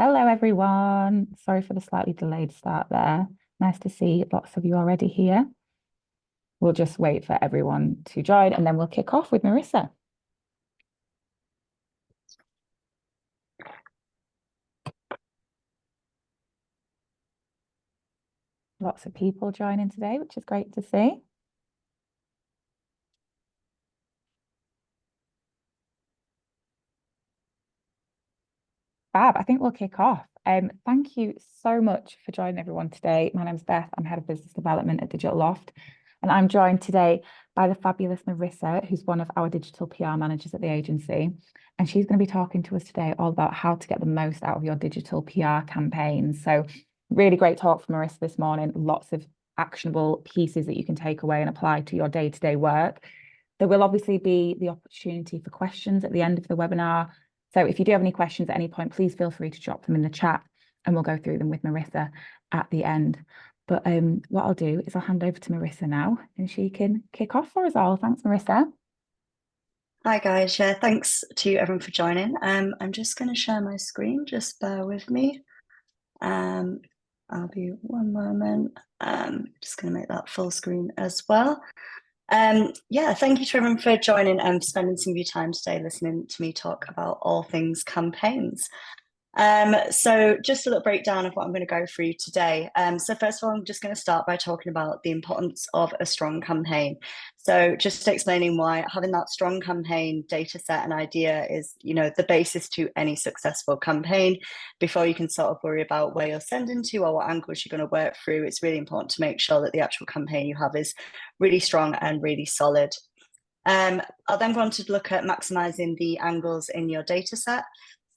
Hello, everyone. Sorry for the slightly delayed start there. Nice to see lots of you already here. We'll just wait for everyone to join and then we'll kick off with Marissa. Lots of people joining today, which is great to see. Fab, I think we'll kick off. Thank you so much for joining everyone today. My name's Beth. I'm Head of Business Development at Digital Loft, and I'm joined today by the fabulous Marissa, who's one of our digital PR managers at the agency. And she's going to be talking to us today all about how to get the most out of your digital PR campaigns. So really great talk from Marissa this morning. Lots of actionable pieces that you can take away and apply to your day-to-day work. There will obviously be the opportunity for questions at the end of the webinar. So if you do have any questions at any point, please feel free to drop them in the chat and we'll go through them with Marissa at the end. But what I'll do is I'll hand over to Marissa now and she can kick off for us all. Thanks, Marissa. Hi guys, yeah, thanks to everyone for joining. I'm just going to share my screen, just bear with me. I'll be one moment. Just going to make that full screen as well. Yeah, thank you to everyone for joining and spending some of your time today listening to me talk about all things campaigns. So just a little breakdown of what I'm going to go through today. So first of all, I'm just going to start by talking about the importance of a strong campaign. So just explaining why having that strong campaign data set and idea is, the basis to any successful campaign. Before you can sort of worry about where you're sending to or what angles you're going to work through, it's really important to make sure that the actual campaign you have is really strong and really solid. I'll then go on to look at maximizing the angles in your data set.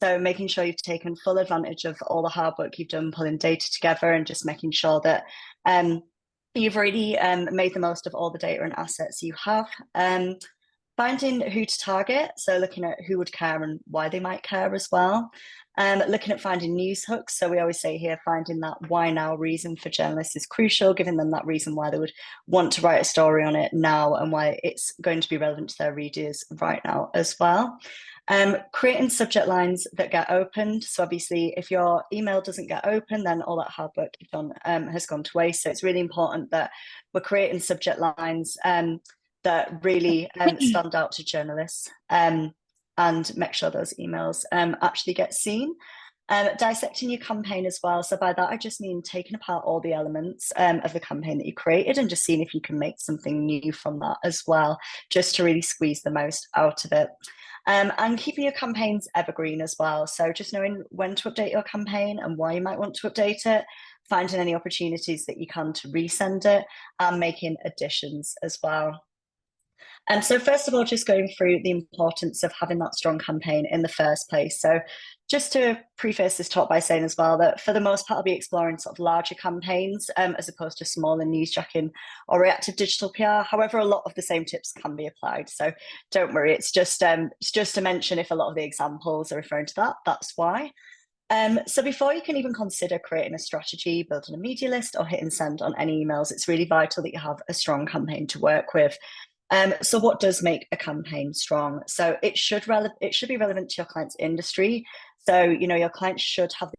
So making sure you've taken full advantage of all the hard work you've done pulling data together and just making sure that you've really made the most of all the data and assets you have. Finding who to target, so looking at who would care and why they might care as well. Looking at finding news hooks. So we always say here, finding that why now reason for journalists is crucial, giving them that reason why they would want to write a story on it now and why it's going to be relevant to their readers right now as well. Creating subject lines that get opened. So obviously, if your email doesn't get open, then all that hard work you've done has gone to waste. So it's really important that we're creating subject lines that really stand out to journalists and make sure those emails actually get seen. Dissecting your campaign as well. So by that, I just mean taking apart all the elements of the campaign that you created and just seeing if you can make something new from that as well, just to really squeeze the most out of it. And keeping your campaigns evergreen as well. So just knowing when to update your campaign and why you might want to update it, finding any opportunities that you can to resend it, and making additions as well. And so first of all, just going through the importance of having that strong campaign in the first place. So just to preface this talk by saying as well that for the most part, I'll be exploring sort of larger campaigns as opposed to smaller newsjacking or reactive digital PR. However, a lot of the same tips can be applied. So don't worry, it's just to mention if a lot of the examples are referring to that, that's why. So before you can even consider creating a strategy, building a media list or hitting send on any emails, it's really vital that you have a strong campaign to work with. So what does make a campaign strong? So it should be relevant to your client's industry. So, your client should have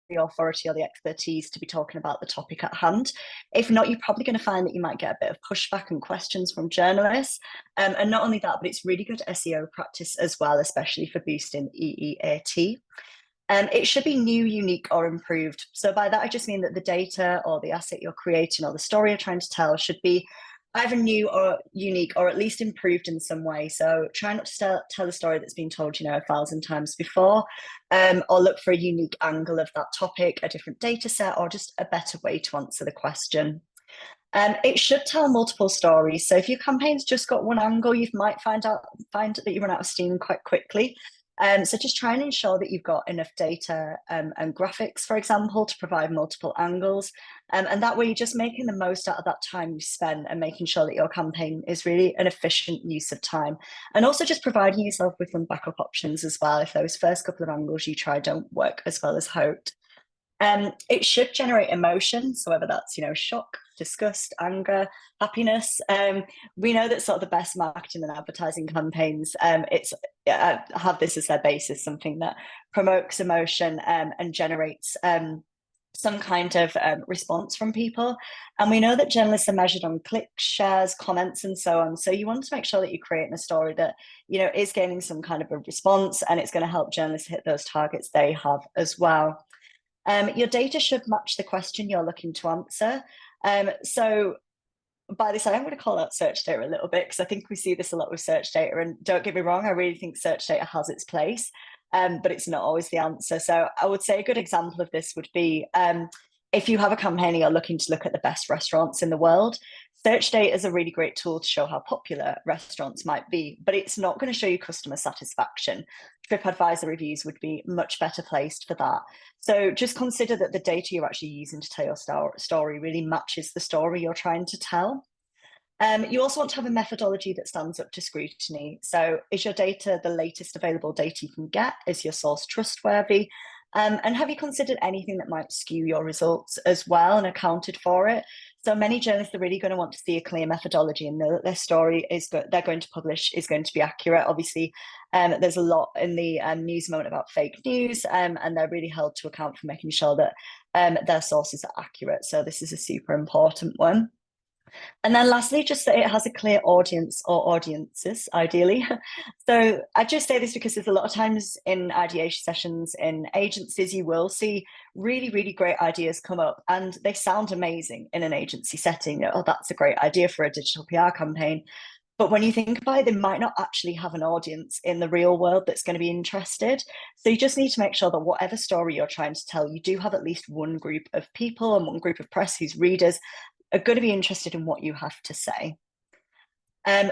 the authority or the expertise to be talking about the topic at hand. If not, you're probably going to find that you might get a bit of pushback and questions from journalists. And not only that, but it's really good SEO practice as well, especially for boosting EEAT. It should be new, unique, or improved. So by that, I just mean that the data or the asset you're creating or the story you're trying to tell should be either new or unique, or at least improved in some way. So try not to tell a story that's been told, 1,000 times before, or look for a unique angle of that topic, a different data set, or just a better way to answer the question. It should tell multiple stories. So if your campaign's just got one angle, you might find that you run out of steam quite quickly. So just try and ensure that you've got enough data and graphics, for example, to provide multiple angles. And that way you're just making the most out of that time you spend and making sure that your campaign is really an efficient use of time. And also just providing yourself with some backup options as well if those first couple of angles you try don't work as well as hoped. It should generate emotion, so whether that's, shock, disgust, anger, happiness. We know that sort of the best marketing and advertising campaigns, have this as their basis, something that promotes emotion and generates some kind of response from people. And we know that journalists are measured on clicks, shares, comments, and so on. So you want to make sure that you're creating a story that, you know, is gaining some kind of a response, and it's going to help journalists hit those targets they have as well. Your data should match the question you're looking to answer. So by this, I'm going to call out search data a little bit, because I think we see this a lot with search data. And don't get me wrong, I really think search data has its place, but it's not always the answer. So I would say a good example of this would be if you have a campaign and you're looking to look at the best restaurants in the world, search data is a really great tool to show how popular restaurants might be, but it's not going to show you customer satisfaction. TripAdvisor reviews would be much better placed for that. So just consider that the data you're actually using to tell your story really matches the story you're trying to tell. You also want to have a methodology that stands up to scrutiny. So is your data the latest available data you can get? Is your source trustworthy? And have you considered anything that might skew your results as well and accounted for it? So many journalists are really going to want to see a clear methodology and know that their story they're going to publish is going to be accurate. Obviously, there's a lot in the news moment about fake news, and they're really held to account for making sure that their sources are accurate. So this is a super important one. And then lastly, just that it has a clear audience or audiences, ideally. So I just say this because there's a lot of times in ideation sessions in agencies, you will see really, really great ideas come up and they sound amazing in an agency setting. Oh, that's a great idea for a digital PR campaign. But when you think about it, they might not actually have an audience in the real world that's going to be interested. So you just need to make sure that whatever story you're trying to tell, you do have at least one group of people and one group of press whose readers are going to be interested in what you have to say.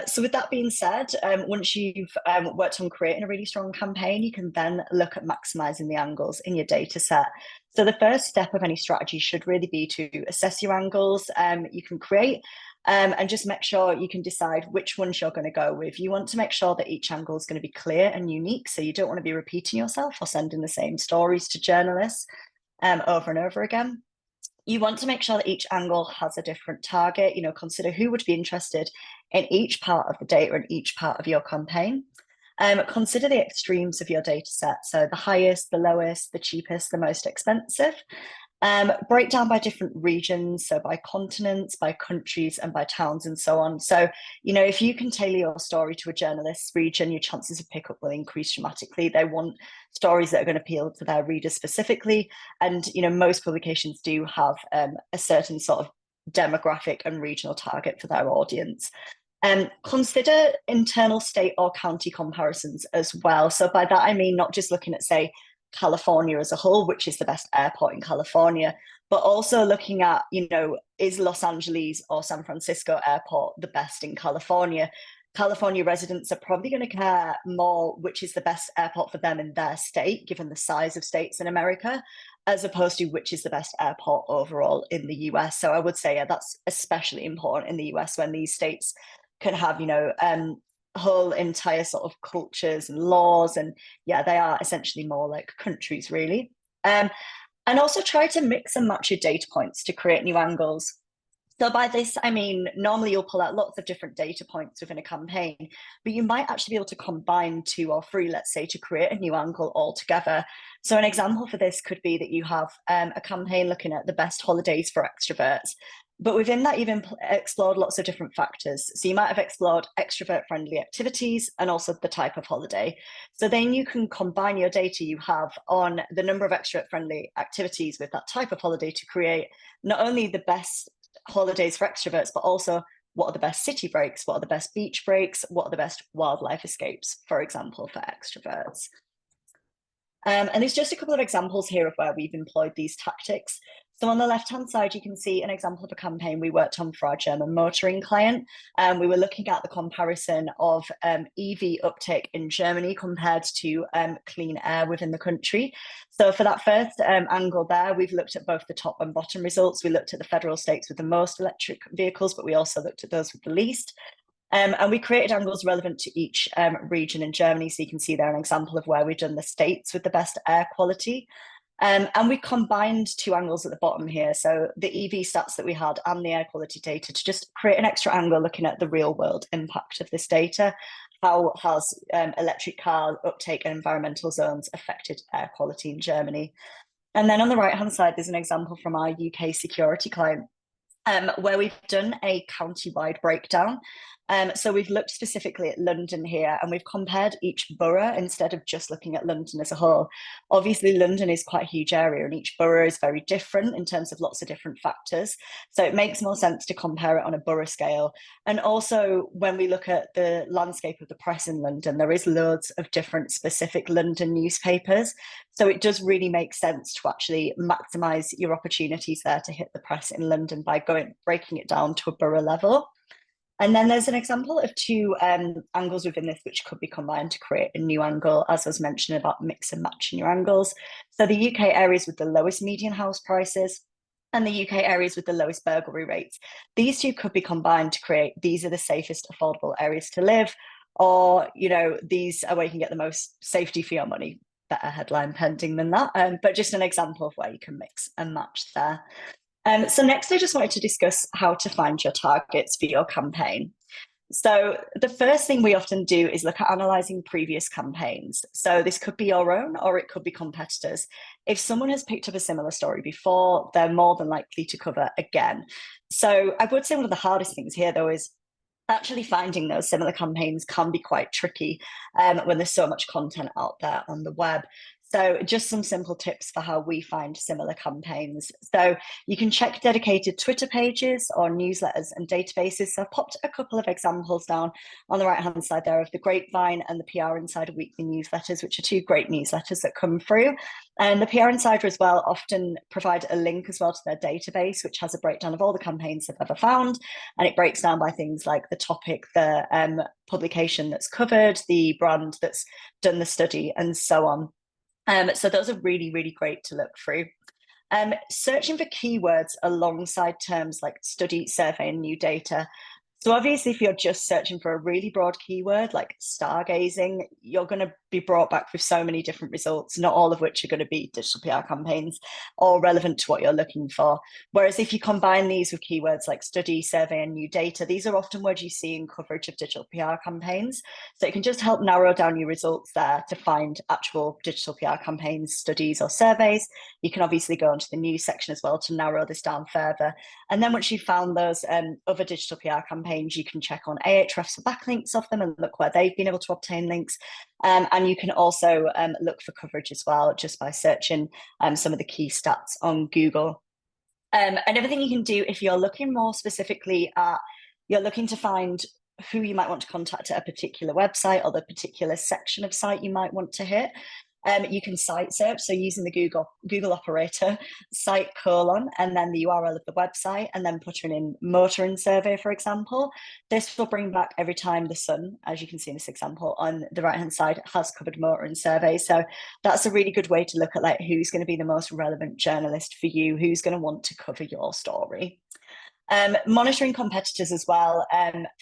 So with that being said, once you've worked on creating a really strong campaign, you can then look at maximizing the angles in your data set. So the first step of any strategy should really be to assess your angles you can create and just make sure you can decide which ones you're going to go with. You want to make sure that each angle is going to be clear and unique. So you don't want to be repeating yourself or sending the same stories to journalists over and over again. You want to make sure that each angle has a different target. You know, consider who would be interested in each part of the data and each part of your campaign. Consider the extremes of your data set. So the highest, the lowest, the cheapest, the most expensive. Break down by different regions, so by continents, by countries, and by towns, and so on. So, you know, if you can tailor your story to a journalist's region, your chances of pickup will increase dramatically. They want stories that are going to appeal to their readers specifically. And, you know, most publications do have a certain sort of demographic and regional target for their audience. Consider internal state or county comparisons as well. So by that, I mean not just looking at, say, California as a whole, which is the best airport in California, but also looking at, you know, is Los Angeles or San Francisco airport the best in California? California residents are probably going to care more which is the best airport for them in their state, given the size of states in America, as opposed to which is the best airport overall in the US. So I would say that's especially important in the US when these states can have, you know, whole entire sort of cultures and laws, and yeah, they are essentially more like countries really. And also try to mix and match your data points to create new angles. So by this, I mean, normally you'll pull out lots of different data points within a campaign, but you might actually be able to combine 2 or 3, let's say, to create a new angle altogether. So an example for this could be that you have a campaign looking at the best holidays for extroverts. But within that, you've explored lots of different factors. So you might have explored extrovert-friendly activities and also the type of holiday. So then you can combine your data you have on the number of extrovert-friendly activities with that type of holiday to create not only the best holidays for extroverts, but also what are the best city breaks, what are the best beach breaks, what are the best wildlife escapes, for example, for extroverts. And there's just a couple of examples here of where we've employed these tactics. So on the left-hand side, you can see an example of a campaign we worked on for our German motoring client. We were looking at the comparison of EV uptake in Germany compared to clean air within the country. So for that first angle there, we've looked at both the top and bottom results. We looked at the federal states with the most electric vehicles, but we also looked at those with the least. And we created angles relevant to each region in Germany. So you can see there an example of where we've done the states with the best air quality. And we combined two angles at the bottom here. So the EV stats that we had and the air quality data to just create an extra angle looking at the real world impact of this data. How has electric car uptake and environmental zones affected air quality in Germany? And then on the right-hand side, there's an example from our UK security client where we've done a county-wide breakdown. So we've looked specifically at London here, and we've compared each borough instead of just looking at London as a whole. Obviously, London is quite a huge area, and each borough is very different in terms of lots of different factors. So it makes more sense to compare it on a borough scale. And also, when we look at the landscape of the press in London, there is loads of different specific London newspapers. So it does really make sense to actually maximise your opportunities there to hit the press in London by breaking it down to a borough level. And then there's an example of two angles within this which could be combined to create a new angle, as I was mentioning about mix and matching your angles. So the UK areas with the lowest median house prices and the UK areas with the lowest burglary rates. These two could be combined to create, these are the safest affordable areas to live, or, you know, these are where you can get the most safety for your money. Better headline pending than that, but just an example of where you can mix and match there. So next, I just wanted to discuss how to find your targets for your campaign. So the first thing we often do is look at analysing previous campaigns. So this could be your own or it could be competitors. If someone has picked up a similar story before, they're more than likely to cover again. So I would say one of the hardest things here, though, is actually finding those similar campaigns can be quite tricky when there's so much content out there on the web. So just some simple tips for how we find similar campaigns. So you can check dedicated Twitter pages or newsletters and databases. So I've popped a couple of examples down on the right-hand side there of the Grapevine and the PR Insider weekly newsletters, which are two great newsletters that come through. And the PR Insider as well often provide a link as well to their database, which has a breakdown of all the campaigns they've ever found. And it breaks down by things like the topic, the publication that's covered, the brand that's done the study, and so on. So those are really, really great to look through. Searching for keywords alongside terms like study, survey, and new data. So obviously, if you're just searching for a really broad keyword like stargazing, you're going to be brought back with so many different results, not all of which are going to be digital PR campaigns or relevant to what you're looking for. Whereas if you combine these with keywords like study, survey, and new data, these are often words you see in coverage of digital PR campaigns. So it can just help narrow down your results there to find actual digital PR campaigns, studies, or surveys. You can obviously go into the news section as well to narrow this down further. And then once you've found those other digital PR campaigns, you can check on Ahrefs for backlinks of them and look where they've been able to obtain links. And you can also look for coverage as well, just by searching some of the key stats on Google. And everything you can do if you're looking more specifically at, you're looking to find who you might want to contact at a particular website or the particular section of site you might want to hit. You can site search, so using the Google operator, site : and then the URL of the website, and then putting in motoring survey, for example. This will bring back every time the Sun, as you can see in this example, on the right-hand side has covered motoring survey. So that's a really good way to look at like who's going to be the most relevant journalist for you, who's going to want to cover your story. Monitoring competitors as well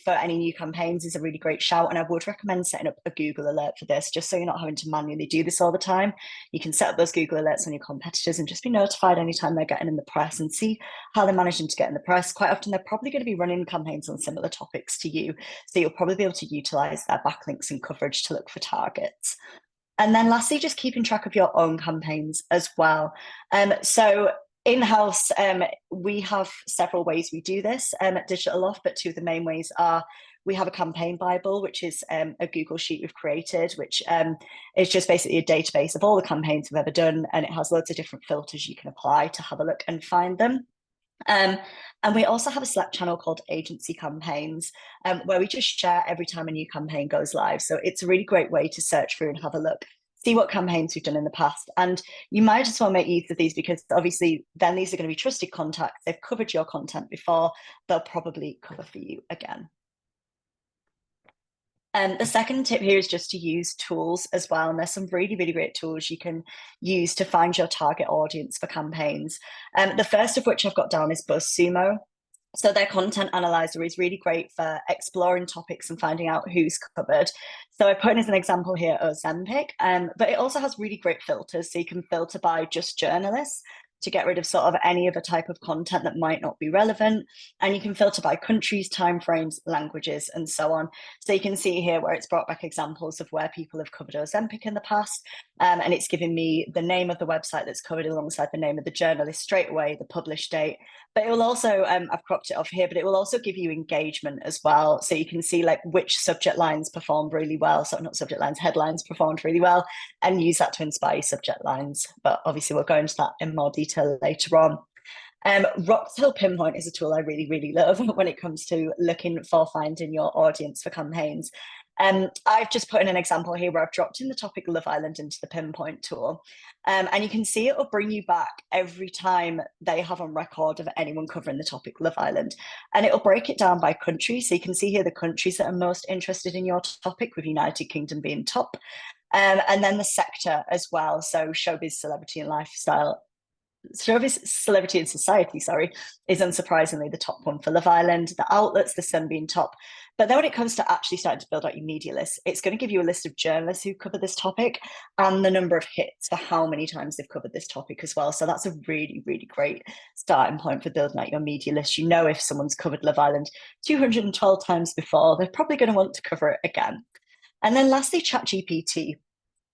for any new campaigns is a really great shout, and I would recommend setting up a Google alert for this, just so you're not having to manually do this all the time. You can set up those Google alerts on your competitors and just be notified anytime they're getting in the press and see how they're managing to get in the press. Quite often they're probably going to be running campaigns on similar topics to you, so you'll probably be able to utilize their backlinks and coverage to look for targets. And then lastly, just keeping track of your own campaigns as well. So in-house, we have several ways we do this at Digital Loft, but two of the main ways are we have a campaign Bible, which is a Google sheet we've created, which is just basically a database of all the campaigns we've ever done, and it has loads of different filters you can apply to have a look and find them. And we also have a Slack channel called Agency Campaigns, where we just share every time a new campaign goes live. So it's a really great way to search through and have a look, see what campaigns we've done in the past. And you might as well make use of these, because obviously then these are going to be trusted contacts. They've covered your content before, they'll probably cover for you again. The second tip here is just to use tools as well. And there's some really, really great tools you can use to find your target audience for campaigns. The first of which I've got down is BuzzSumo. So their content analyzer is really great for exploring topics and finding out who's covered. So I put in as an example here Ozempic, but it also has really great filters. So you can filter by just journalists to get rid of sort of any other type of content that might not be relevant. And you can filter by countries, timeframes, languages, and so on. So you can see here where it's brought back examples of where people have covered Ozempic in the past. And it's giving me the name of the website that's covered alongside the name of the journalist straight away, the published date. But it will also, I've cropped it off here, but it will also give you engagement as well. So you can see like which subject lines performed really well. So not subject lines, headlines performed really well, and use that to inspire subject lines. But obviously we'll go into that in more detail later on. Roxhill Pinpoint is a tool I really, really love when it comes to looking for finding your audience for campaigns. I've just put in an example here where I've dropped in the topic Love Island into the Pinpoint tool. And you can see it will bring you back every time they have on record of anyone covering the topic Love Island. And it'll break it down by country. So you can see here the countries that are most interested in your topic, with United Kingdom being top. And then the sector as well. So showbiz, celebrity and lifestyle. Showbiz, celebrity and society, is unsurprisingly the top one for Love Island. The outlets, the Sun being top. But then when it comes to actually starting to build out your media list, it's going to give you a list of journalists who cover this topic and the number of hits for how many times they've covered this topic as well. So that's a really, really great starting point for building out your media list. You know, if someone's covered Love Island 212 times before, they're probably going to want to cover it again. And then lastly, ChatGPT.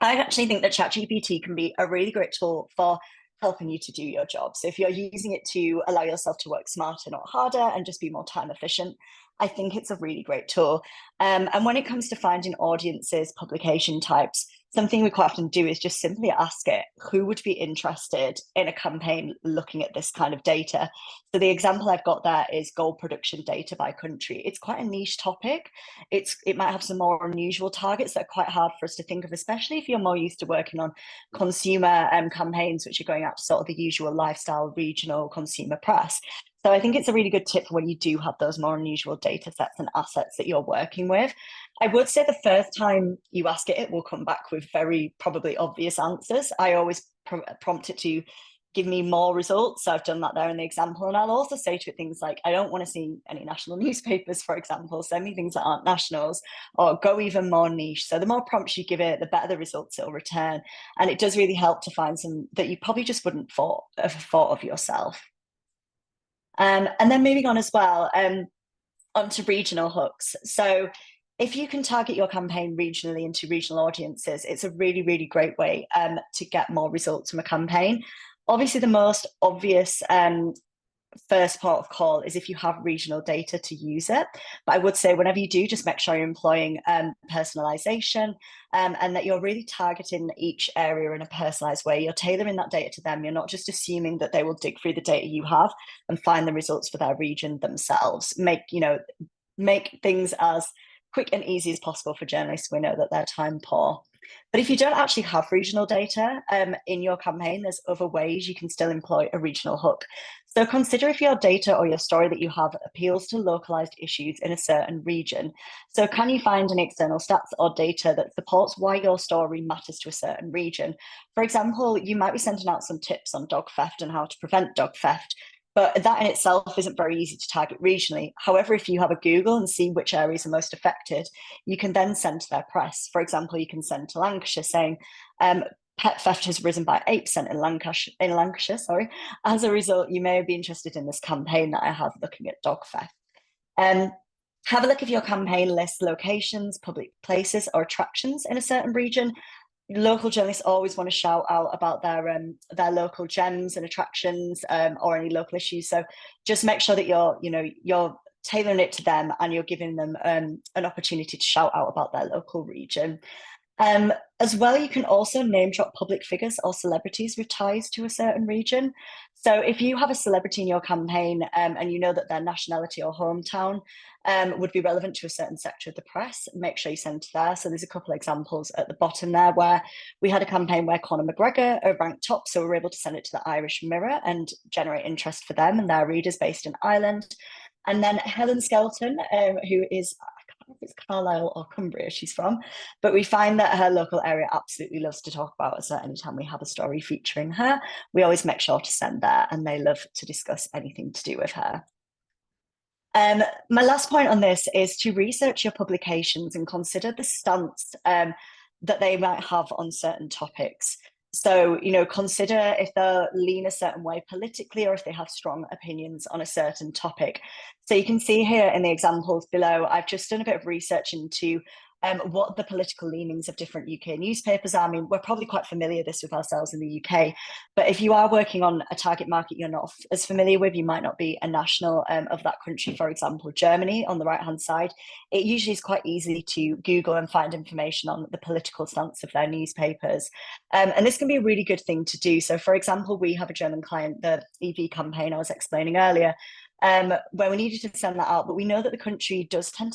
I actually think that ChatGPT can be a really great tool for helping you to do your job. So if you're using it to allow yourself to work smarter, not harder, and just be more time efficient, I think it's a really great tool. And when it comes to finding audiences, publication types, something we quite often do is just simply ask it, who would be interested in a campaign looking at this kind of data? So the example I've got there is gold production data by country. It's quite a niche topic. It might have some more unusual targets that are quite hard for us to think of, especially if you're more used to working on consumer campaigns, which are going out to sort of the usual lifestyle, regional consumer press. So I think it's a really good tip for when you do have those more unusual data sets and assets that you're working with. I would say the first time you ask it, it will come back with very probably obvious answers. I always prompt it to give me more results. So I've done that there in the example. And I'll also say to it things like, I don't want to see any national newspapers, for example. Send me things that aren't nationals, or go even more niche. So the more prompts you give it, the better the results it'll return. And it does really help to find some that you probably just wouldn't have thought of yourself. And then moving on as well, onto regional hooks. So if you can target your campaign regionally into regional audiences, it's a really, really great way to get more results from a campaign. Obviously, the most obvious first port of call is if you have regional data to use it. But I would say whenever you do, just make sure you're employing personalization and that you're really targeting each area in a personalized way. You're tailoring that data to them. You're not just assuming that they will dig through the data you have and find the results for their region themselves. Make things as quick and easy as possible for journalists. We know that they're time poor. But if you don't actually have regional data in your campaign, there's other ways you can still employ a regional hook. So consider if your data or your story that you have appeals to localized issues in a certain region. So can you find any external stats or data that supports why your story matters to a certain region? For example, you might be sending out some tips on dog theft and how to prevent dog theft. But that in itself isn't very easy to target regionally. However, if you have a Google and see which areas are most affected, you can then send to their press. For example, you can send to Lancashire saying, pet theft has risen by 8% in Lancashire. As a result, you may be interested in this campaign that I have looking at dog theft. Have a look if your campaign lists locations, public places, or attractions in a certain region. Local journalists always want to shout out about their local gems and attractions or any local issues. So just make sure that you're tailoring it to them and you're giving them an opportunity to shout out about their local region. As well, you can also name drop public figures or celebrities with ties to a certain region. So if you have a celebrity in your campaign and you know that their nationality or hometown would be relevant to a certain sector of the press, make sure you send to there. So there's a couple of examples at the bottom there where we had a campaign where Conor McGregor ranked top. So we were able to send it to the Irish Mirror and generate interest for them and their readers based in Ireland. And then Helen Skelton, who is, I don't know if it's Carlisle or Cumbria she's from, but we find that her local area absolutely loves to talk about us. So anytime we have a story featuring her, we always make sure to send there and they love to discuss anything to do with her. My last point on this is to research your publications and consider the stance that they might have on certain topics. So, consider if they'll lean a certain way politically or if they have strong opinions on a certain topic. So you can see here in the examples below, I've just done a bit of research into what the political leanings of different UK newspapers are. I mean, we're probably quite familiar with ourselves in the UK, but if you are working on a target market you're not as familiar with, you might not be a national of that country, for example, Germany on the right-hand side, it usually is quite easy to Google and find information on the political stance of their newspapers. And this can be a really good thing to do. So, for example, we have a German client, the EV campaign I was explaining earlier, where we needed to send that out, but we know that the country does tend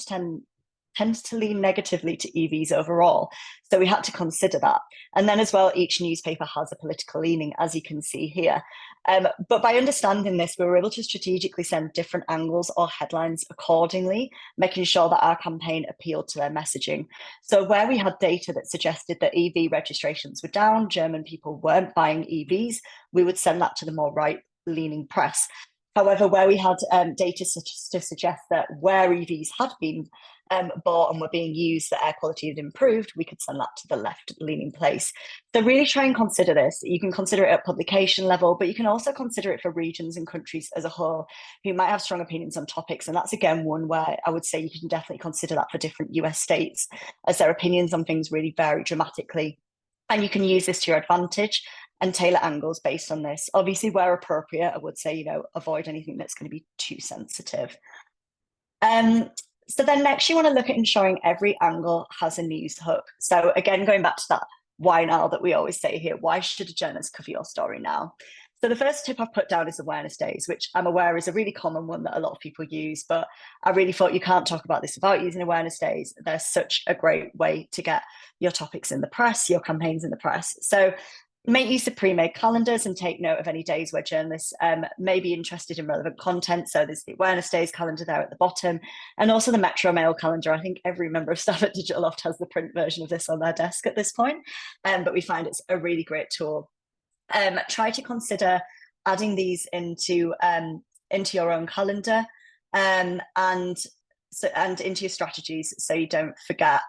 to lean negatively to EVs overall. So we had to consider that. And then as well, each newspaper has a political leaning, as you can see here. But by understanding this, we were able to strategically send different angles or headlines accordingly, making sure that our campaign appealed to their messaging. So where we had data that suggested that EV registrations were down, German people weren't buying EVs, we would send that to the more right-leaning press. However, where we had data to suggest that where EVs had been bought and were being used, the air quality had improved, we could send that to the left-leaning place. So really try and consider this. You can consider it at publication level, but you can also consider it for regions and countries as a whole who might have strong opinions on topics. And that's, again, one where I would say you can definitely consider that for different US states, as their opinions on things really vary dramatically. And you can use this to your advantage and tailor angles based on this. Obviously, where appropriate, I would say, avoid anything that's going to be too sensitive. So then next you want to look at ensuring every angle has a news hook. So again, going back to that why now that we always say here, why should a journalist cover your story now? So the first tip I've put down is awareness days, which I'm aware is a really common one that a lot of people use, but I really thought you can't talk about this without using awareness days. They're such a great way to get your topics in the press, your campaigns in the press. So make use of pre-made calendars and take note of any days where journalists may be interested in relevant content. So there's the Awareness Days calendar there at the bottom, and also the Metro Mail calendar. I think every member of staff at Digital Loft has the print version of this on their desk at this point, but we find it's a really great tool. Try to consider adding these into your own calendar and into your strategies so you don't forget.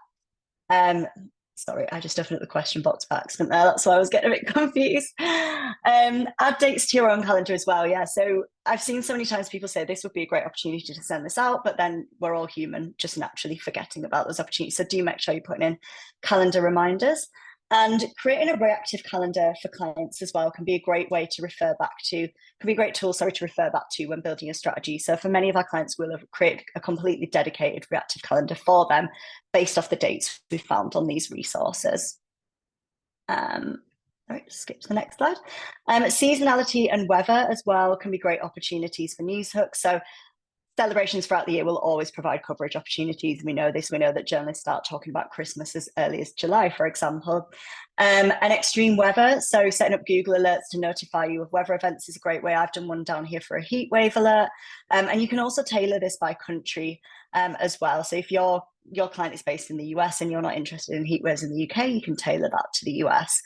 Sorry, I just opened up the question box by accident there. That's why I was getting a bit confused. Add dates to your own calendar as well. Yeah, so I've seen so many times people say this would be a great opportunity to send this out, but then we're all human, just naturally forgetting about those opportunities. So do make sure you're putting in calendar reminders. And creating a reactive calendar for clients as well can be a great way to refer back to, can be a great tool, to refer back to when building a strategy. So for many of our clients, we'll have created a completely dedicated reactive calendar for them based off the dates we've found on these resources. All right, skip to the next slide. Seasonality and weather as well can be great opportunities for news hooks. So celebrations throughout the year will always provide coverage opportunities. We know this. We know that journalists start talking about Christmas as early as July, for example. And extreme weather. So setting up Google alerts to notify you of weather events is a great way. I've done one down here for a heat wave alert. And you can also tailor this by country as well. So if your client is based in the US and you're not interested in heat waves in the UK, you can tailor that to the US.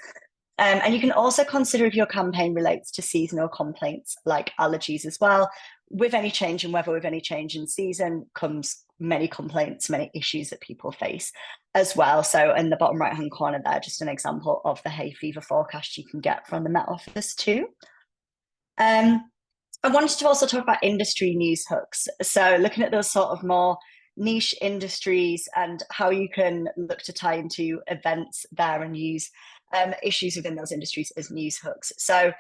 And you can also consider if your campaign relates to seasonal complaints like allergies as well. With any change in weather, with any change in season comes many complaints, many issues that people face as well. So in the bottom right-hand corner there, just an example of the hay fever forecast you can get from the Met Office too. I wanted to also talk about industry news hooks. So looking at those sort of more niche industries and how you can look to tie into events there and use issues within those industries as news hooks. So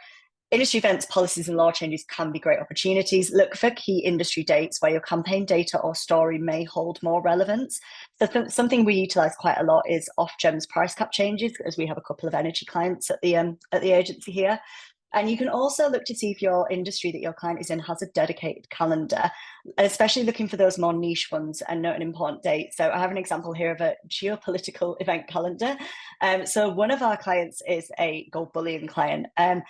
industry events, policies and law changes can be great opportunities. Look for key industry dates where your campaign data or story may hold more relevance. So something we utilise quite a lot is Ofgem's price cap changes, as we have a couple of energy clients at the agency here. And you can also look to see if your industry that your client is in has a dedicated calendar, especially looking for those more niche ones and note an important date. So I have an example here of a geopolitical event calendar. So one of our clients is a gold bullion client. And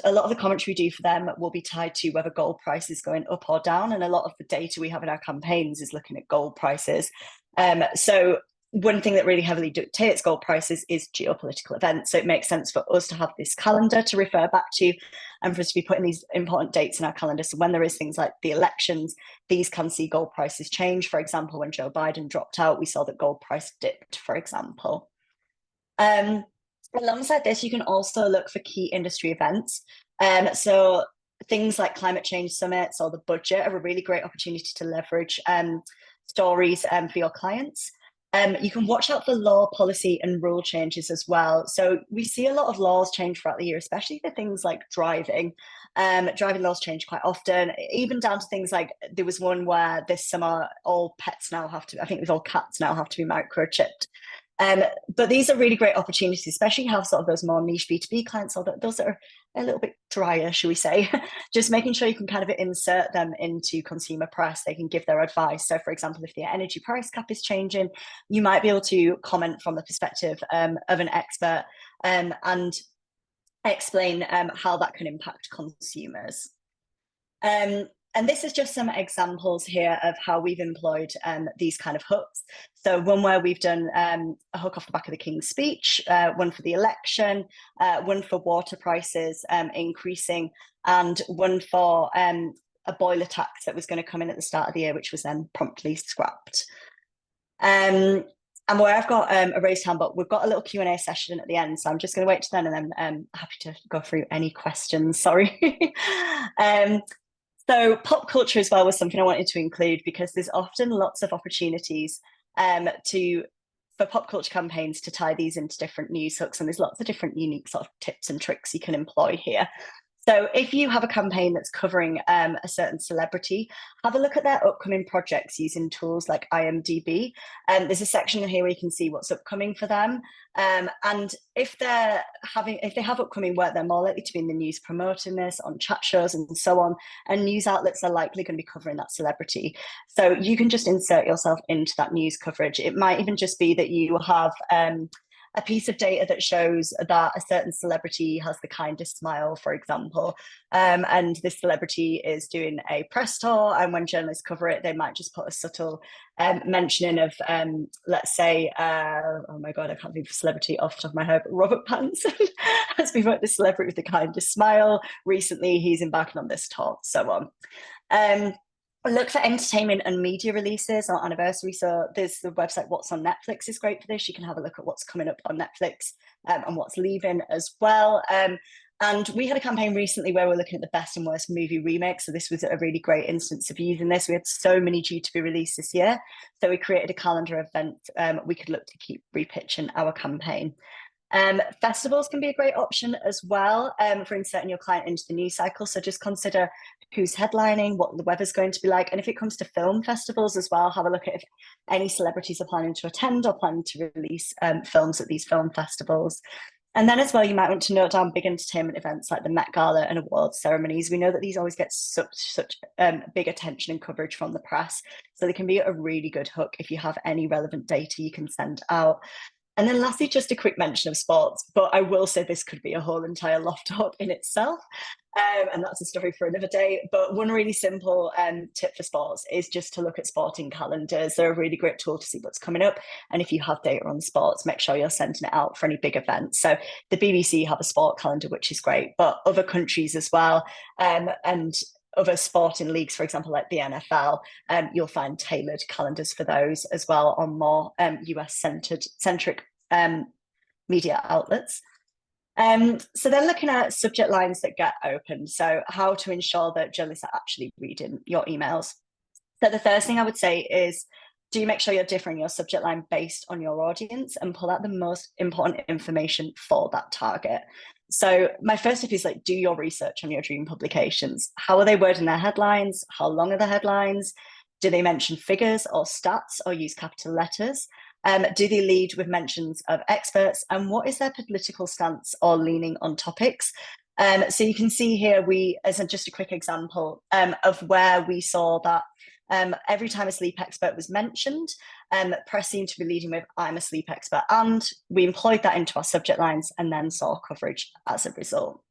a lot of the commentary we do for them will be tied to whether gold price is going up or down. And a lot of the data we have in our campaigns is looking at gold prices. So one thing that really heavily dictates gold prices is geopolitical events. So it makes sense for us to have this calendar to refer back to and for us to be putting these important dates in our calendar. So when there is things like the elections, these can see gold prices change. For example, when Joe Biden dropped out, we saw that gold price dipped, for example. Alongside this, you can also look for key industry events. So things like climate change summits or the budget are a really great opportunity to leverage stories for your clients. You can watch out for law, policy, and rule changes as well. So we see a lot of laws change throughout the year, especially for things like driving. Driving laws change quite often, even down to things like there was one where this summer all pets now have to, I think it was all cats now have to be microchipped. But these are really great opportunities, especially have sort of those more niche B2B clients, or those that are a little bit drier, should we say, just making sure you can kind of insert them into consumer press. They can give their advice. So for example, if the energy price cap is changing, you might be able to comment from the perspective of an expert and explain how that can impact consumers. And this is just some examples here of how we've employed these kind of hooks. So one where we've done a hook off the back of the King's speech, one for the election, one for water prices increasing, and one for a boiler tax that was going to come in at the start of the year, which was then promptly scrapped. And where I've got a raised hand, but we've got a little Q&A session at the end, so I'm just going to wait to then, and then I'm happy to go through any questions. Sorry. So pop culture as well was something I wanted to include because there's often lots of opportunities for pop culture campaigns to tie these into different news hooks, and there's lots of different unique sort of tips and tricks you can employ here. So if you have a campaign that's covering a certain celebrity, have a look at their upcoming projects using tools like IMDb. There's a section here where you can see what's upcoming for them. And if they have upcoming work, they're more likely to be in the news promoting this on chat shows and so on. And news outlets are likely going to be covering that celebrity. So you can just insert yourself into that news coverage. It might even just be that you have a piece of data that shows that a certain celebrity has the kindest smile, for example, and this celebrity is doing a press tour, and when journalists cover it, they might just put a subtle mentioning of, let's say, oh my God, I can't think of a celebrity off the top of my head, but Robert Pattinson has been voted the celebrity with the kindest smile. Recently, he's embarking on this tour, so on. Look for entertainment and media releases or anniversaries. So there's the website What's on Netflix is great for this. You can have a look at what's coming up on Netflix and what's leaving as well. And we had a campaign recently where we're looking at the best and worst movie remakes. So this was a really great instance of using this. We had so many due to be released this year. So we created a calendar of events we could look to keep repitching our campaign. Festivals can be a great option as well for inserting your client into the news cycle. So just consider who's headlining, what the weather's going to be like. And if it comes to film festivals as well, have a look at if any celebrities are planning to attend or planning to release films at these film festivals. And then as well, you might want to note down big entertainment events like the Met Gala and awards ceremonies. We know that these always get such big attention and coverage from the press. So they can be a really good hook if you have any relevant data you can send out. And then lastly, just a quick mention of sports, but I will say this could be a whole entire LoftTalk in itself. And that's a story for another day. But one really simple tip for sports is just to look at sporting calendars. They're a really great tool to see what's coming up. And if you have data on sports, make sure you're sending it out for any big events. So the BBC have a sport calendar, which is great, but other countries as well. And other sporting leagues, for example, like the NFL, you'll find tailored calendars for those as well on more US-centric media outlets. So then looking at subject lines that get opened, so how to ensure that journalists are actually reading your emails. So the first thing I would say is, do make sure you're differing your subject line based on your audience and pull out the most important information for that target. So my first tip is do your research on your dream publications. How are they wording their headlines? How long are the headlines? Do they mention figures or stats or use capital letters? Do they lead with mentions of experts? And what is their political stance or leaning on topics? So you can see here, as just a quick example of where we saw that every time a sleep expert was mentioned, press seemed to be leading with "I'm a sleep expert," and we employed that into our subject lines and then saw coverage as a result.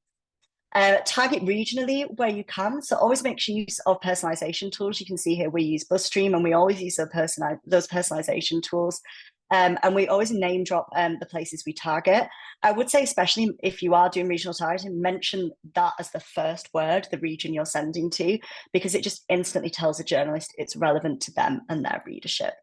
Target regionally where you can, so always make use of personalization tools. You can see here we use BuzzStream, and we always use those personalization tools And we always name drop the places we target. I would say, especially if you are doing regional targeting, mention that as the first word, the region you're sending to, because it just instantly tells a journalist it's relevant to them and their readership.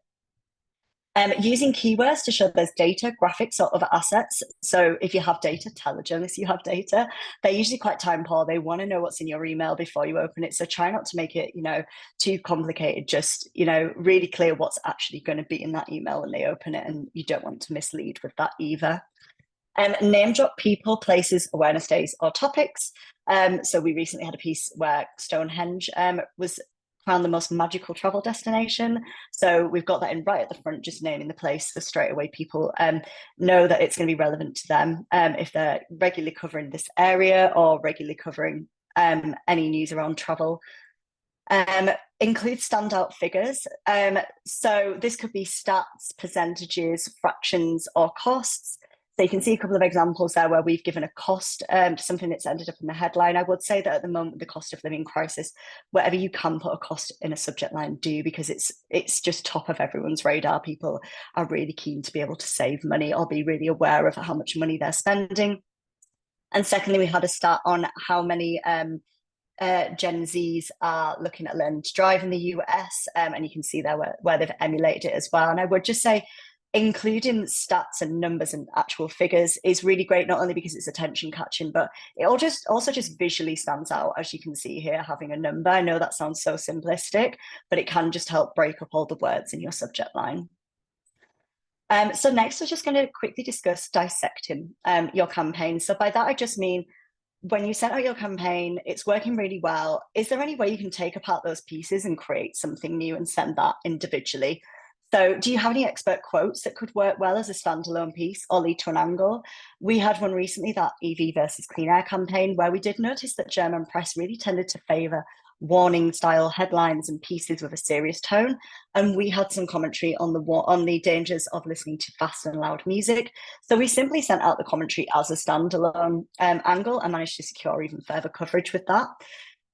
Using keywords to show there's data, graphics, or other assets. So if you have data, tell a journalist you have data. They're usually quite time poor. They want to know what's in your email before you open it. So try not to make it, too complicated. Just, really clear what's actually going to be in that email when they open it. And you don't want to mislead with that either. Name drop people, places, awareness days, or topics. So we recently had a piece where Stonehenge was found the most magical travel destination. So we've got that in right at the front, just naming the place, so straight away people know that it's going to be relevant to them if they're regularly covering this area or regularly covering any news around travel. Include standout figures. So this could be stats, percentages, fractions, or costs. So you can see a couple of examples there where we've given a cost to something that's ended up in the headline. I would say that at the moment, the cost of living crisis, wherever you can put a cost in a subject line, do, because it's just top of everyone's radar. People are really keen to be able to save money or be really aware of how much money they're spending. And secondly, we had a stat on how many Gen Zs are looking at learning to drive in the US, and you can see there where they've emulated it as well. And I would just say, including stats and numbers and actual figures is really great, not only because it's attention catching, but it also just visually stands out, as you can see here, having a number. I know that sounds so simplistic, but it can just help break up all the words in your subject line. So next, we're just going to quickly discuss dissecting your campaign. So by that, I just mean, when you set out your campaign, it's working really well. Is there any way you can take apart those pieces and create something new and send that individually? So do you have any expert quotes that could work well as a standalone piece or lead to an angle? We had one recently, that EV versus clean air campaign, where we did notice that German press really tended to favour warning style headlines and pieces with a serious tone. And we had some commentary on the dangers of listening to fast and loud music. So we simply sent out the commentary as a standalone angle and managed to secure even further coverage with that.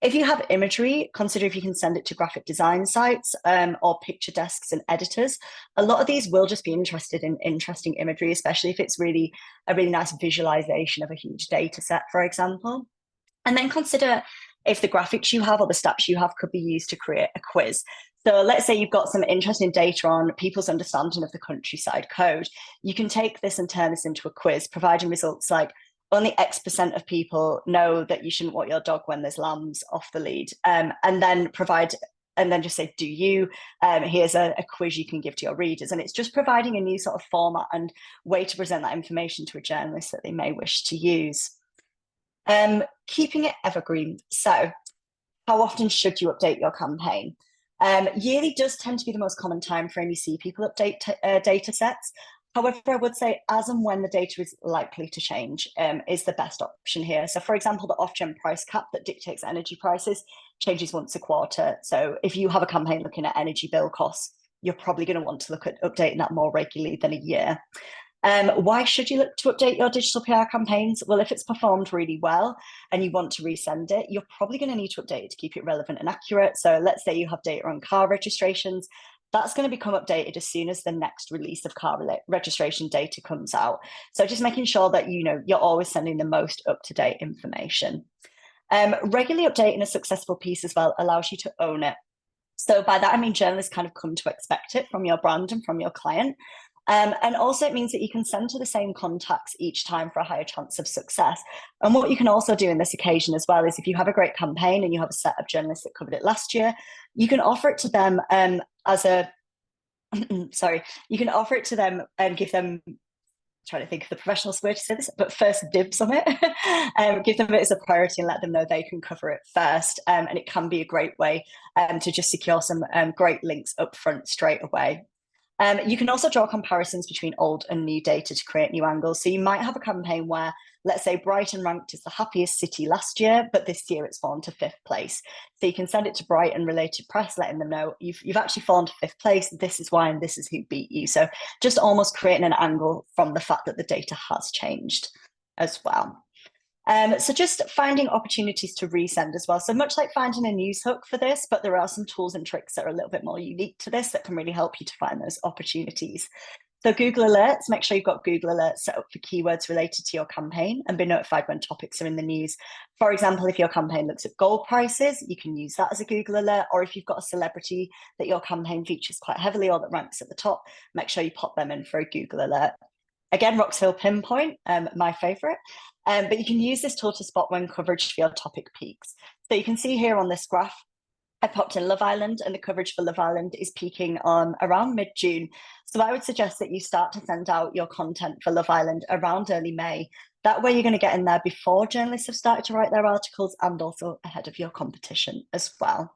If you have imagery, consider if you can send it to graphic design sites or picture desks and editors. A lot of these will just be interested in interesting imagery, especially if it's really a really nice visualization of a huge data set, for example. And then consider if the graphics you have or the stats you have could be used to create a quiz. So let's say you've got some interesting data on people's understanding of the countryside code. You can take this and turn this into a quiz, providing results like, only X% of people know that you shouldn't walk your dog when there's lambs off the lead. And then just say, do you? Here's a quiz you can give to your readers. And it's just providing a new sort of format and way to present that information to a journalist that they may wish to use. Keeping it evergreen. So how often should you update your campaign? Yearly does tend to be the most common time frame you see people update data sets. However, I would say as and when the data is likely to change is the best option here. So for example, the Ofgem price cap that dictates energy prices changes once a quarter. So if you have a campaign looking at energy bill costs, you're probably going to want to look at updating that more regularly than a year. Why should you look to update your digital PR campaigns? Well, if it's performed really well and you want to resend it, you're probably going to need to update it to keep it relevant and accurate. So let's say you have data on car registrations. That's going to become updated as soon as the next release of car registration data comes out. So just making sure that you're always sending the most up-to-date information. Regularly updating a successful piece as well allows you to own it. So by that, I mean journalists kind of come to expect it from your brand and from your client. And also it means that you can send to the same contacts each time for a higher chance of success. And what you can also do in this occasion as well is if you have a great campaign and you have a set of journalists that covered it last year, you can offer it to them you can offer it to them and give them, trying to think of the professional word to say this, but first dibs on it. Give them it as a priority and let them know they can cover it first. And it can be a great way to just secure some great links up front straight away. You can also draw comparisons between old and new data to create new angles. So you might have a campaign where, let's say, Brighton ranked as the happiest city last year, but this year it's fallen to 5th place. So you can send it to Brighton related press, letting them know you've actually fallen to 5th place. This is why, and this is who beat you. So just almost creating an angle from the fact that the data has changed as well. So just finding opportunities to resend as well. So much like finding a news hook for this, but there are some tools and tricks that are a little bit more unique to this that can really help you to find those opportunities. So Google Alerts, make sure you've got Google Alerts set up for keywords related to your campaign and be notified when topics are in the news. For example, if your campaign looks at gold prices, you can use that as a Google Alert. Or if you've got a celebrity that your campaign features quite heavily or that ranks at the top, make sure you pop them in for a Google Alert. Again, Roxhill Pinpoint, my favorite. But you can use this tool to spot when coverage for your topic peaks. So you can see here on this graph, I popped in Love Island, and the coverage for Love Island is peaking on around mid-June. So I would suggest that you start to send out your content for Love Island around early May. That way you're going to get in there before journalists have started to write their articles and also ahead of your competition as well.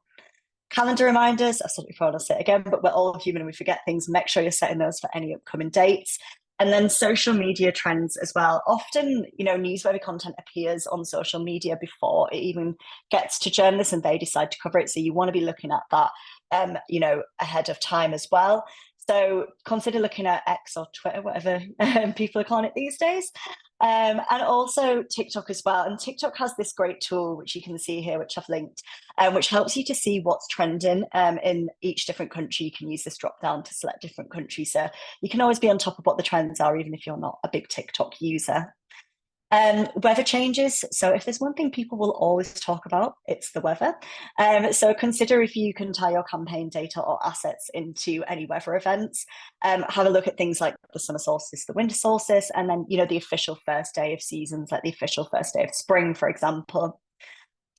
Calendar reminders, I've said it before and I'll say it again, but we're all human and we forget things. Make sure you're setting those for any upcoming dates. And then social media trends as well. Often, newsworthy content appears on social media before it even gets to journalists and they decide to cover it. So you want to be looking at that, ahead of time as well. So consider looking at X or Twitter, whatever people are calling it these days. And also TikTok as well. And TikTok has this great tool, which you can see here, which I've linked, which helps you to see what's trending in each different country. You can use this drop down to select different countries. So you can always be on top of what the trends are, even if you're not a big TikTok user. Weather changes. So if there's one thing people will always talk about, it's the weather. So consider if you can tie your campaign data or assets into any weather events. Have a look at things like the summer solstice, the winter solstice, and then, the official first day of seasons, like the official first day of spring, for example.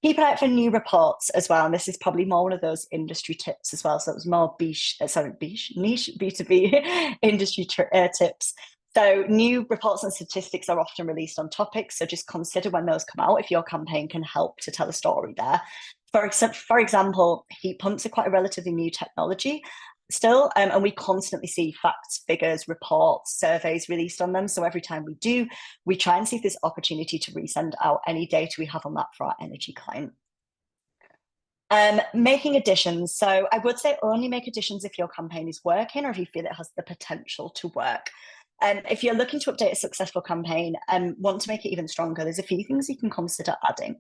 Keep an eye out for new reports as well. And this is probably more one of those industry tips as well. So it was more niche B2B industry tips. So new reports and statistics are often released on topics. So just consider when those come out if your campaign can help to tell a story there. For example, heat pumps are quite a relatively new technology still, and we constantly see facts, figures, reports, surveys released on them. So every time we do, we try and see if there's opportunity to resend out any data we have on that for our energy client. Making additions. So I would say only make additions if your campaign is working or if you feel it has the potential to work. If you're looking to update a successful campaign and want to make it even stronger, there's a few things you can consider adding.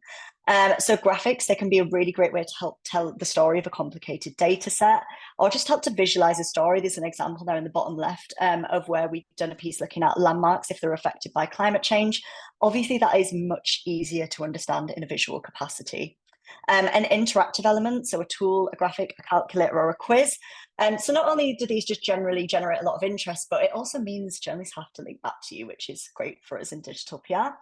So graphics, they can be a really great way to help tell the story of a complicated data set or just help to visualize a story. There's an example there in the bottom left of where we've done a piece looking at landmarks if they're affected by climate change. Obviously, that is much easier to understand in a visual capacity. An interactive element, so a tool, a graphic, a calculator, or a quiz. So not only do these just generally generate a lot of interest, but it also means journalists have to link back to you, which is great for us in digital PR.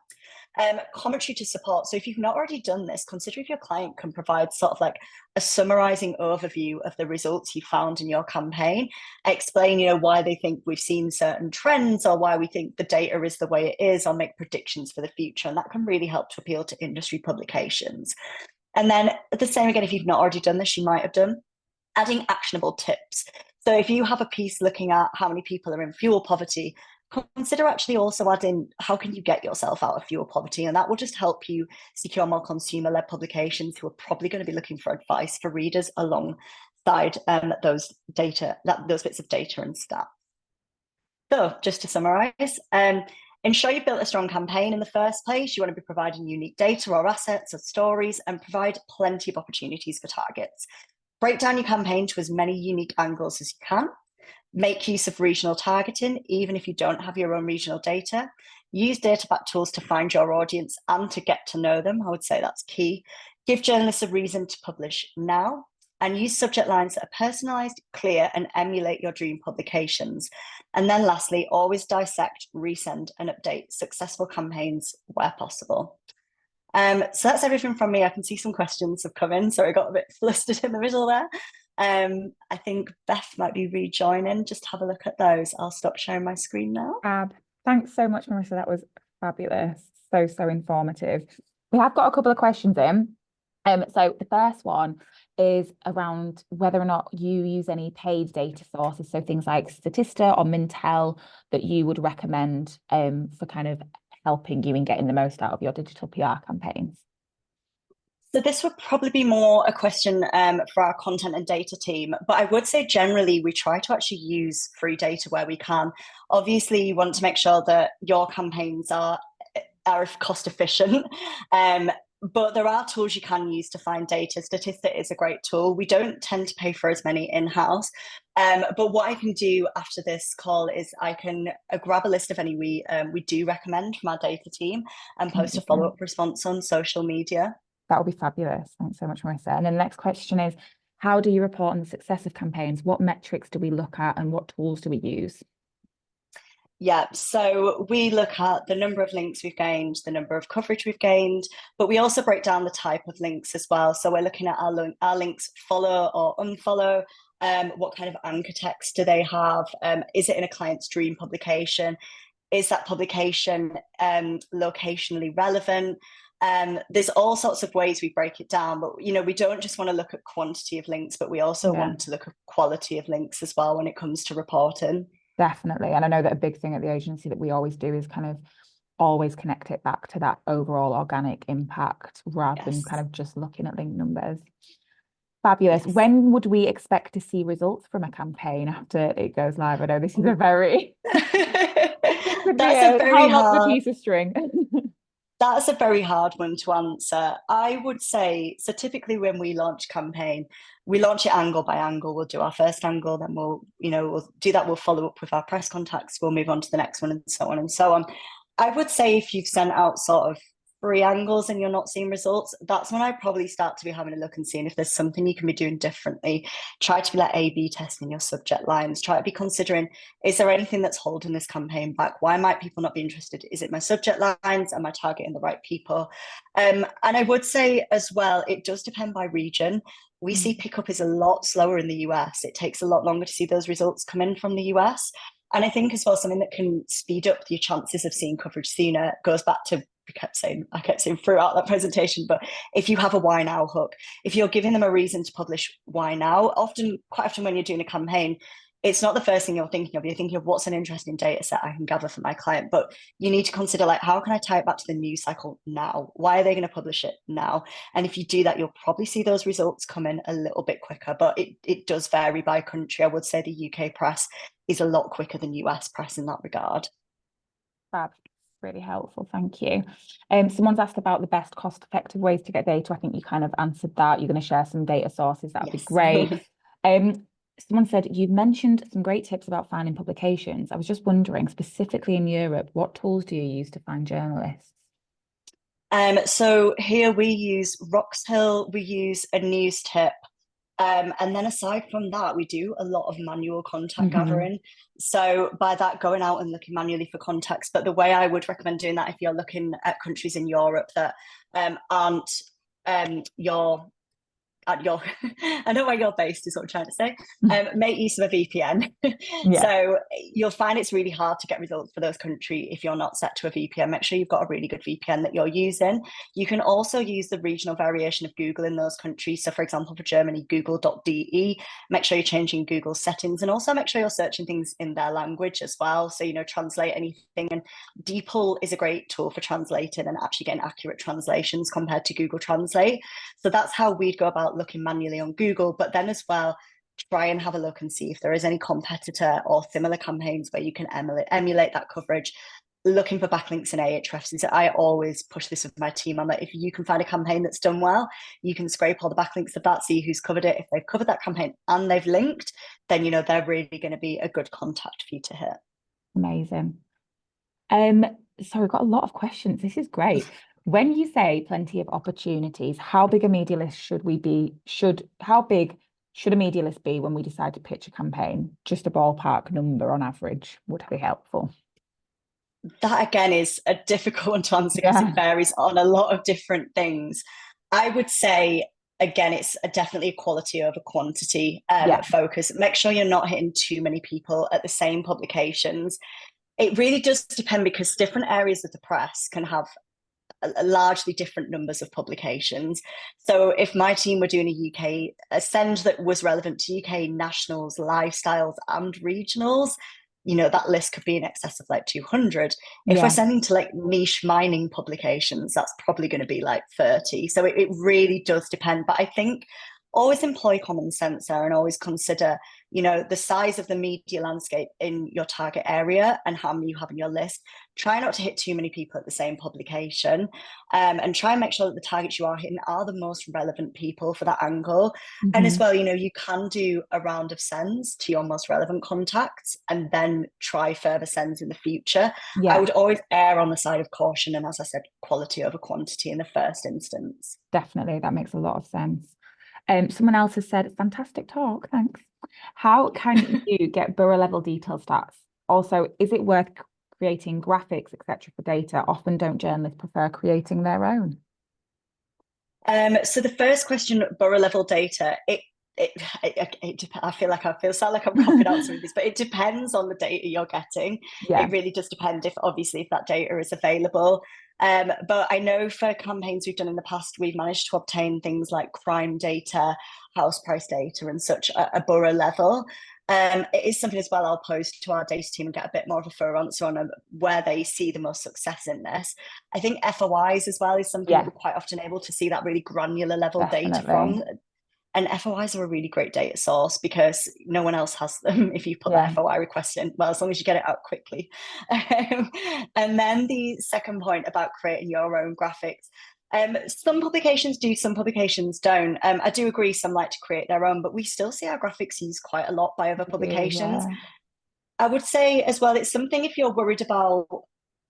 Commentary to support. So if you've not already done this, consider if your client can provide sort of like a summarizing overview of the results you found in your campaign, explain, why they think we've seen certain trends or why we think the data is the way it is, or make predictions for the future. And that can really help to appeal to industry publications. And then the same again, if you've not already done this, you might have done, adding actionable tips. So if you have a piece looking at how many people are in fuel poverty, consider actually also adding how can you get yourself out of fuel poverty, and that will just help you secure more consumer-led publications who are probably going to be looking for advice for readers alongside those bits of data and stats. So just to summarize, ensure you've built a strong campaign in the first place. You want to be providing unique data or assets or stories and provide plenty of opportunities for targets. Break down your campaign to as many unique angles as you can. Make use of regional targeting, even if you don't have your own regional data. Use data-backed tools to find your audience and to get to know them. I would say that's key. Give journalists a reason to publish now. And use subject lines that are personalised, clear, and emulate your dream publications. And then lastly, always dissect, resend, and update successful campaigns where possible. So that's everything from me. I can see some questions have come in, so I got a bit flustered in the middle there. I think Beth might be rejoining. Just have a look at those. I'll stop sharing my screen now. Thanks so much, Marissa. That was fabulous. So informative. We have got a couple of questions in. So the first one is around whether or not you use any paid data sources, so things like Statista or Mintel that you would recommend for kind of helping you in getting the most out of your digital PR campaigns. So this would probably be more a question for our content and data team, but I would say generally we try to actually use free data where we can. Obviously, you want to make sure that your campaigns are cost efficient. But there are tools you can use to find data. Statista is a great tool. We don't tend to pay for as many in-house, But what I can do after this call is I can grab a list of any we do recommend from our data team and post a follow-up response on social media. That would be fabulous. Thanks so much, Marissa. And then the next question is, how do you report on the success of campaigns? What metrics do we look at and what tools do we use? Yeah, so we look at the number of links we've gained, the number of coverage we've gained, but we also break down the type of links as well. So we're looking at our links follow or unfollow. What kind of anchor text do they have? Is it in a client's dream publication? Is that publication locationally relevant? There's all sorts of ways we break it down, but we don't just want to look at quantity of links, but we also want to look at quality of links as well when it comes to reporting. Definitely. And I know that a big thing at the agency that we always do is kind of always connect it back to that overall organic impact rather than kind of just looking at link numbers. Fabulous. Yes. When would we expect to see results from a campaign after it goes live? I know this is a very that's a very hard piece of string. That's a very hard one to answer. I would say, so typically when we launch a campaign, we launch it angle by angle. We'll do our first angle, then we'll do that. We'll follow up with our press contacts. We'll move on to the next one and so on and so on. I would say if you've sent out sort of 3 angles and you're not seeing results, that's when I probably start to be having a look and seeing if there's something you can be doing differently. Try to be like A/B testing your subject lines. Try to be considering, is there anything that's holding this campaign back? Why might people not be interested? Is it my subject lines? Am I targeting the right people? And I would say as well, it does depend by region. We see pickup is a lot slower in the US. It takes a lot longer to see those results come in from the US. And I think as well, something that can speed up your chances of seeing coverage sooner goes back to I kept saying throughout that presentation, but if you have a why now hook, if you're giving them a reason to publish why now, quite often when you're doing a campaign, it's not the first thing you're thinking of. You're thinking of what's an interesting data set I can gather for my client, but you need to consider like, how can I tie it back to the news cycle now? Why are they going to publish it now? And if you do that, you'll probably see those results come in a little bit quicker, but it does vary by country. I would say the UK press is a lot quicker than US press in that regard. Fab. Really helpful, thank you. Someone's asked about the best cost-effective ways to get data. I think you kind of answered that. You're going to share some data sources. That would be great. Someone said you've mentioned some great tips about finding publications. I was just wondering, specifically in Europe, what tools do you use to find journalists? So here we use Roxhill, we use a news tip. And then aside from that, we do a lot of manual contact gathering. So by that, going out and looking manually for contacts. But the way I would recommend doing that, if you're looking at countries in Europe that aren't I know where you're based is what I'm trying to say. Make use of a VPN. So you'll find it's really hard to get results for those countries if you're not set to a VPN. Make sure you've got a really good VPN that you're using. You can also use the regional variation of Google in those countries. So for example, for Germany, google.de. Make sure you're changing Google settings and also make sure you're searching things in their language as well. So, translate anything. And DeepL is a great tool for translating and actually getting accurate translations compared to Google Translate. So that's how we'd go about looking manually on Google, but then as well, try and have a look and see if there is any competitor or similar campaigns where you can emulate that coverage, looking for backlinks and Ahrefs. I always push this with my team. I'm like, if you can find a campaign that's done well, you can scrape all the backlinks of that, see who's covered it. If they've covered that campaign and they've linked, then they're really going to be a good contact for you to hit. Amazing. So we've got a lot of questions. This is great. When you say plenty of opportunities, how big a media list should we be? How big should a media list be when we decide to pitch a campaign? Just a ballpark number on average would be helpful. That again is a difficult one to answer because it varies on a lot of different things. I would say, again, it's definitely a quality over quantity focus. Make sure you're not hitting too many people at the same publications. It really does depend because different areas of the press can have largely different numbers of publications. So if my team were doing a send that was relevant to UK nationals, lifestyles and regionals, that list could be in excess of like 200. If we're sending to like niche mining publications, that's probably going to be like 30. So it really does depend. But I think always employ common sense there and always consider, the size of the media landscape in your target area and how many you have in your list. Try not to hit too many people at the same publication, and try and make sure that the targets you are hitting are the most relevant people for that angle. And as well, you can do a round of sends to your most relevant contacts and then try further sends in the future. I would always err on the side of caution. And as I said, quality over quantity in the first instance. Definitely, that makes a lot of sense. Someone else has said, fantastic talk, thanks. How can you get borough level detail stats? Also, is it worth creating graphics, etc. for data? Often don't journalists prefer creating their own? So the first question, borough level data, I sound like I'm copying out some of this, but it depends on the data you're getting. It really does depend if that data is available. But I know for campaigns we've done in the past, we've managed to obtain things like crime data, house price data, and such at a borough level. It is something as well I'll post to our data team and get a bit more of a thorough answer on where they see the most success in this. I think FOIs as well is something that we're quite often able to see that really granular level data from. And FOIs are a really great data source because no one else has them if you put the FOI request in. Well, as long as you get it out quickly. And then the second point about creating your own graphics. Some publications do, some publications don't. I do agree some like to create their own, but we still see our graphics used quite a lot by other publications. I would say as well, it's something if you're worried about,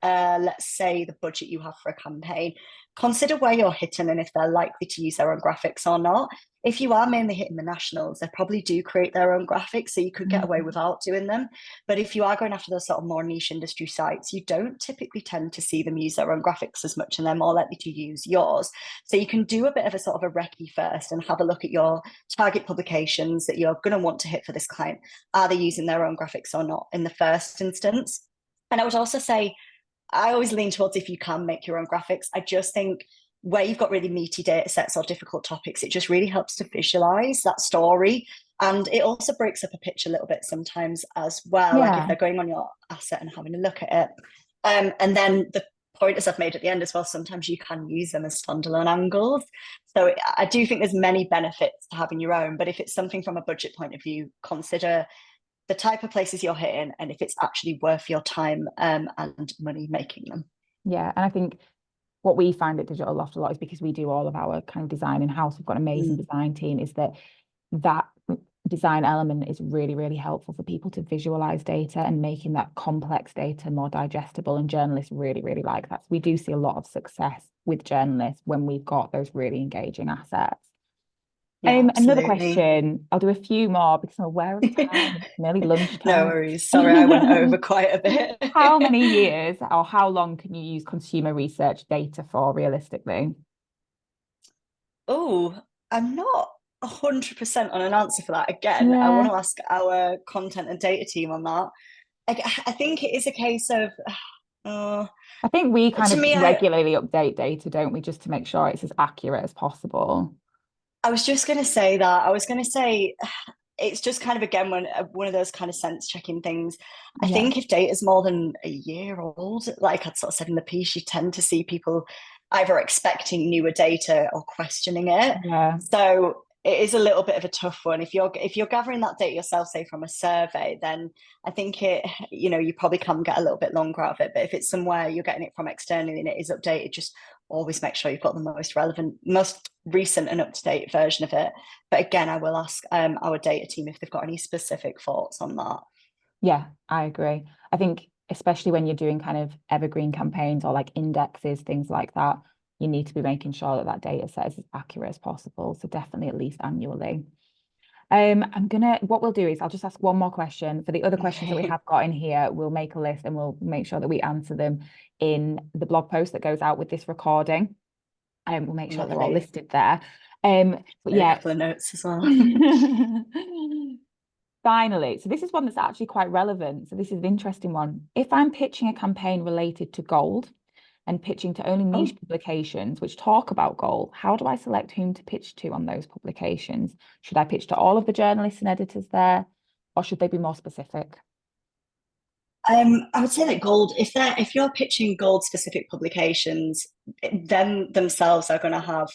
let's say, the budget you have for a campaign, consider where you're hitting and if they're likely to use their own graphics or not. If you are mainly hitting the nationals, they probably do create their own graphics, so you could get away without doing them. But if you are going after those sort of more niche industry sites, you don't typically tend to see them use their own graphics as much, and they're more likely to use yours. So you can do a bit of a sort of a recce first and have a look at your target publications that you're going to want to hit for this client. Are they using their own graphics or not in the first instance? And I would also say, I always lean towards if you can make your own graphics. I just think where you've got really meaty data sets or difficult topics, it just really helps to visualize that story. And it also breaks up a picture a little bit sometimes as well, like if they're going on your asset and having a look at it. And then the point, as I've made at the end as well, sometimes you can use them as standalone angles. So I do think there's many benefits to having your own, but if it's something from a budget point of view, consider the type of places you're hitting and if it's actually worth your time and money making them. Yeah, and I think what we find at Digital Loft a lot is because we do all of our kind of design in-house, we've got an amazing design team, is that design element is really, really helpful for people to visualize data and making that complex data more digestible, and journalists really, really like that. So we do see a lot of success with journalists when we've got those really engaging assets. Another question, I'll do a few more because I'm aware of time. It's nearly lunchtime. No worries. Sorry, I went over quite a bit. How many years or how long can you use consumer research data for realistically? Oh, I'm not 100% on an answer for that. Again, I want to ask our content and data team on that. I think it is a case of I think we kind of regularly update data, don't we, just to make sure it's as accurate as possible. I was just going to say that. I was going to say it's just kind of, again, one of those kind of sense checking things. I think if data is more than a year old, like I'd sort of said in the piece, you tend to see people either expecting newer data or questioning it. So it is a little bit of a tough one. If you're gathering that data yourself, say from a survey, then I think you probably can get a little bit longer out of it. But if it's somewhere you're getting it from externally and it is updated, just always make sure you've got the most relevant, most recent and up-to-date version of it. But again, I will ask our data team if they've got any specific thoughts on that. Yeah, I agree. I think especially when you're doing kind of evergreen campaigns or like indexes, things like that, you need to be making sure that data set is as accurate as possible. So definitely at least annually. What we'll do is I'll just ask one more question. For the other questions that we have got in here, we'll make a list and we'll make sure that we answer them in the blog post that goes out with this recording. We'll make sure they're all listed there. But yeah, a couple of notes as well. Finally, so this is one that's actually quite relevant. So this is an interesting one. If I'm pitching a campaign related to gold and pitching to only niche publications which talk about gold, how do I select whom to pitch to on those publications? Should I pitch to all of the journalists and editors there, or should they be more specific? I would say that gold, if you're pitching gold specific publications, them themselves are going to have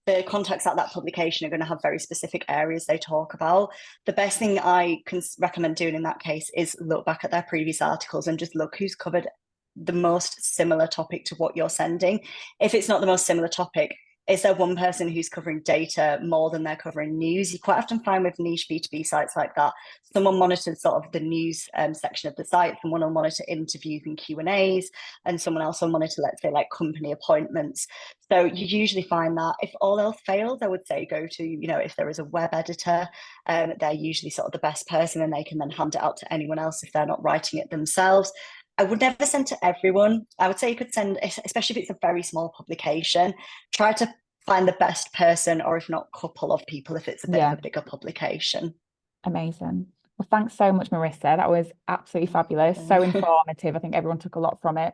the contacts at that publication are going to have very specific areas they talk about. The best thing I can recommend doing in that case is look back at their previous articles and just look who's covered the most similar topic to what you're sending. If it's not the most similar topic, is there one person who's covering data more than they're covering news? You quite often find with niche B2B sites like that, someone monitors sort of the news section of the site, someone will monitor interviews and Q&As, and someone else will monitor, let's say, like company appointments. So you usually find that if all else fails, I would say go to, if there is a web editor, they're usually sort of the best person, and they can then hand it out to anyone else if they're not writing it themselves. I would never send to everyone. I would say you could send, especially if it's a very small publication, try to find the best person, or if not, couple of people if it's a bit of a bigger publication. Amazing. Well, thanks so much, Marissa. That was absolutely fabulous. So informative. I think everyone took a lot from it.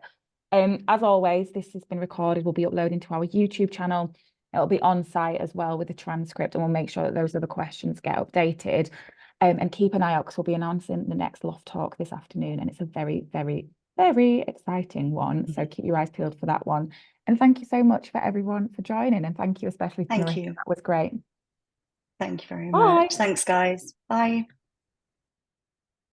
As always, this has been recorded. We'll be uploading to our YouTube channel. It'll be on site as well with the transcript, and we'll make sure that those other questions get updated. And keep an eye out, because we'll be announcing the next LoftTalk this afternoon, and it's a very, very, very exciting one. So keep your eyes peeled for that one. And thank you so much for everyone for joining, and thank you especially to Marissa. That was great. Thank you very much. Thanks, guys. Bye.